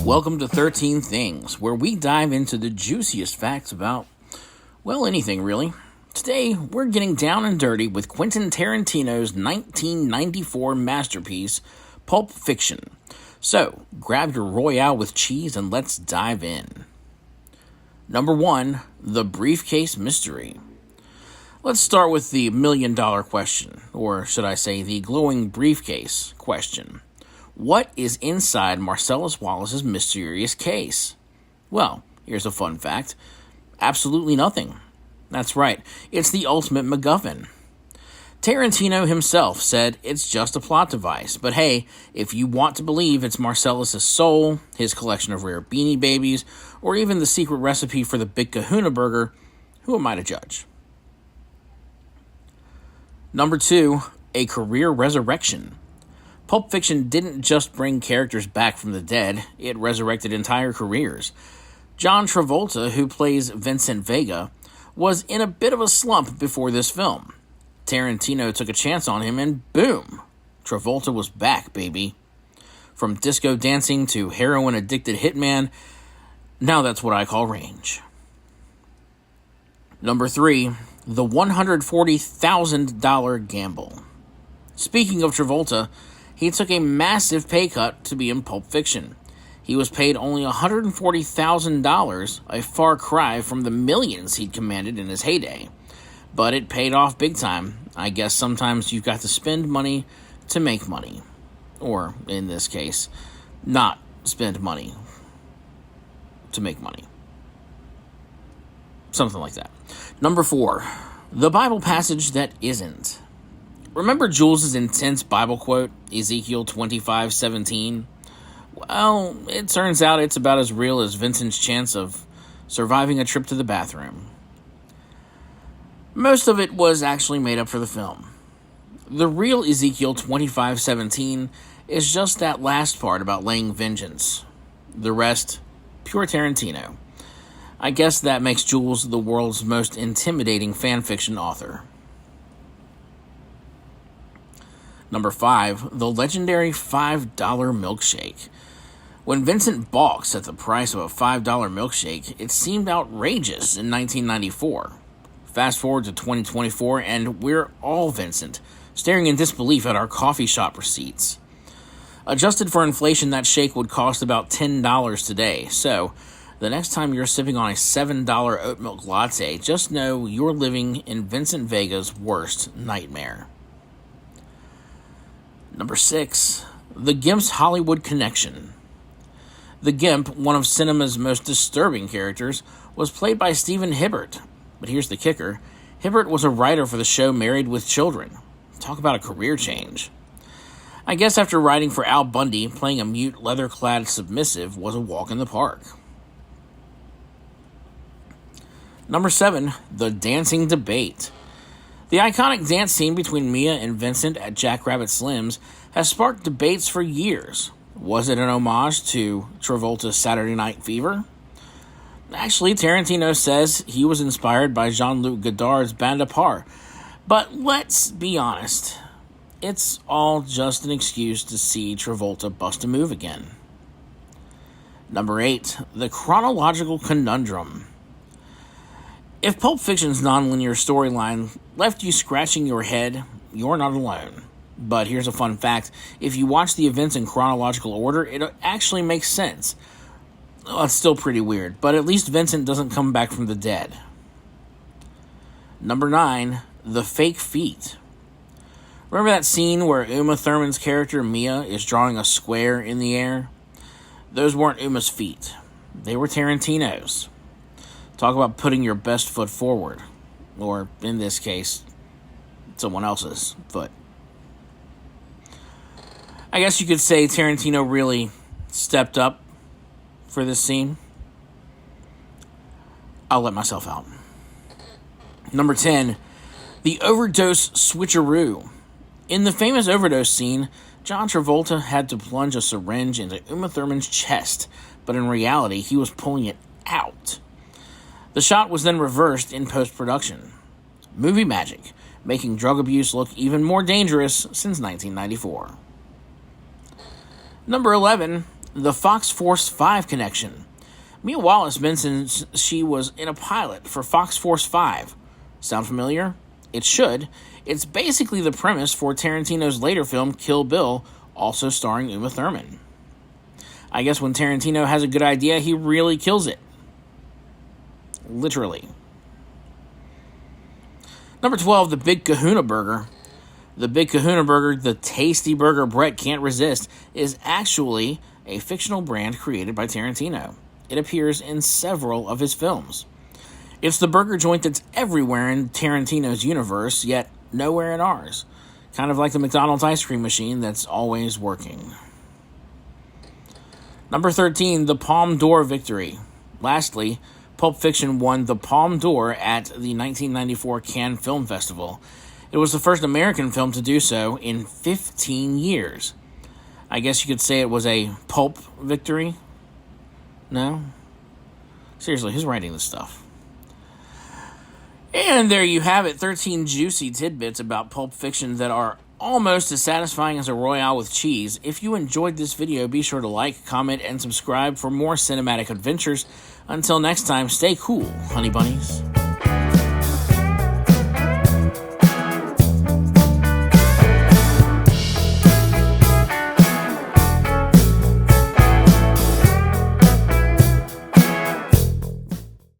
Welcome to 13 Things, where we dive into the juiciest facts about, well, anything really. Today, we're getting down and dirty with Quentin Tarantino's 1994 masterpiece, Pulp Fiction. So, grab your Royale with cheese and let's dive in. Number 1, the briefcase mystery. Let's start with the million-dollar question, or should I say the glowing briefcase question. What is inside Marcellus Wallace's mysterious case? Well, here's a fun fact. Absolutely nothing. That's right, it's the ultimate MacGuffin. Tarantino himself said it's just a plot device, but hey, if you want to believe it's Marcellus's soul, his collection of rare Beanie Babies, or even the secret recipe for the Big Kahuna Burger, who am I to judge? Number 2, a career resurrection. Pulp Fiction didn't just bring characters back from the dead, it resurrected entire careers. John Travolta, who plays Vincent Vega, was in a bit of a slump before this film. Tarantino took a chance on him and boom! Travolta was back, baby. From disco dancing to heroin-addicted hitman, now that's what I call range. Number 3, the $140,000 gamble. Speaking of Travolta, he took a massive pay cut to be in Pulp Fiction. He was paid only $140,000, a far cry from the millions he'd commanded in his heyday. But it paid off big time. I guess sometimes you've got to spend money to make money. Or, in this case, not spend money to make money. Something like that. Number 4, the Bible passage that isn't. Remember Jules' intense Bible quote, Ezekiel 25:17? Well, it turns out it's about as real as Vincent's chance of surviving a trip to the bathroom. Most of it was actually made up for the film. The real Ezekiel 25:17 is just that last part about laying vengeance. The rest, pure Tarantino. I guess that makes Jules the world's most intimidating fanfiction author. Number 5, the legendary $5 milkshake. When Vincent balks at the price of a $5 milkshake, it seemed outrageous in 1994. Fast forward to 2024, and we're all Vincent, staring in disbelief at our coffee shop receipts. Adjusted for inflation, that shake would cost about $10 today, so the next time you're sipping on a $7 oat milk latte, just know you're living in Vincent Vega's worst nightmare. Number 6, the Gimp's Hollywood connection. The Gimp, one of cinema's most disturbing characters, was played by Stephen Hibbert. But here's the kicker. Hibbert was a writer for the show Married with Children. Talk about a career change. I guess after writing for Al Bundy, playing a mute, leather-clad submissive was a walk in the park. Number 7, the dancing debate. The iconic dance scene between Mia and Vincent at Jackrabbit Slim's has sparked debates for years. Was it an homage to Travolta's Saturday Night Fever? Actually, Tarantino says he was inspired by Jean-Luc Godard's Bande à Part. But let's be honest, it's all just an excuse to see Travolta bust a move again. Number 8, the chronological conundrum. If Pulp Fiction's nonlinear storyline left you scratching your head, you're not alone. But here's a fun fact. If you watch the events in chronological order, it actually makes sense. Well, it's still pretty weird, but at least Vincent doesn't come back from the dead. Number 9, the fake feet. Remember that scene where Uma Thurman's character, Mia, is drawing a square in the air? Those weren't Uma's feet. They were Tarantino's. Talk about putting your best foot forward. Or, in this case, someone else's foot. I guess you could say Tarantino really stepped up for this scene. I'll let myself out. Number 10, the overdose switcheroo. In the famous overdose scene, John Travolta had to plunge a syringe into Uma Thurman's chest, but in reality, he was pulling it out. The shot was then reversed in post-production. Movie magic, making drug abuse look even more dangerous since 1994. Number 11, The Fox Force 5 connection. Mia Wallace mentions she was in a pilot for Fox Force 5. Sound familiar? It should. It's basically the premise for Tarantino's later film Kill Bill, also starring Uma Thurman. I guess when Tarantino has a good idea, he really kills it. Literally. Number 12, the Big Kahuna Burger. The Big Kahuna Burger, the tasty burger Brett can't resist, is actually a fictional brand created by Tarantino. It appears in several of his films. It's the burger joint that's everywhere in Tarantino's universe, yet nowhere in ours. Kind of like the McDonald's ice cream machine that's always working. Number 13, the Palme d'Or victory. Lastly, Pulp Fiction won the Palme d'Or at the 1994 Cannes Film Festival. It was the first American film to do so in 15 years. I guess you could say it was a pulp victory. No? Seriously, who's writing this stuff? And there you have it, 13 juicy tidbits about Pulp Fiction that are almost as satisfying as a Royale with cheese. If you enjoyed this video, be sure to like, comment, and subscribe for more cinematic adventures. Until next time, stay cool, honey bunnies.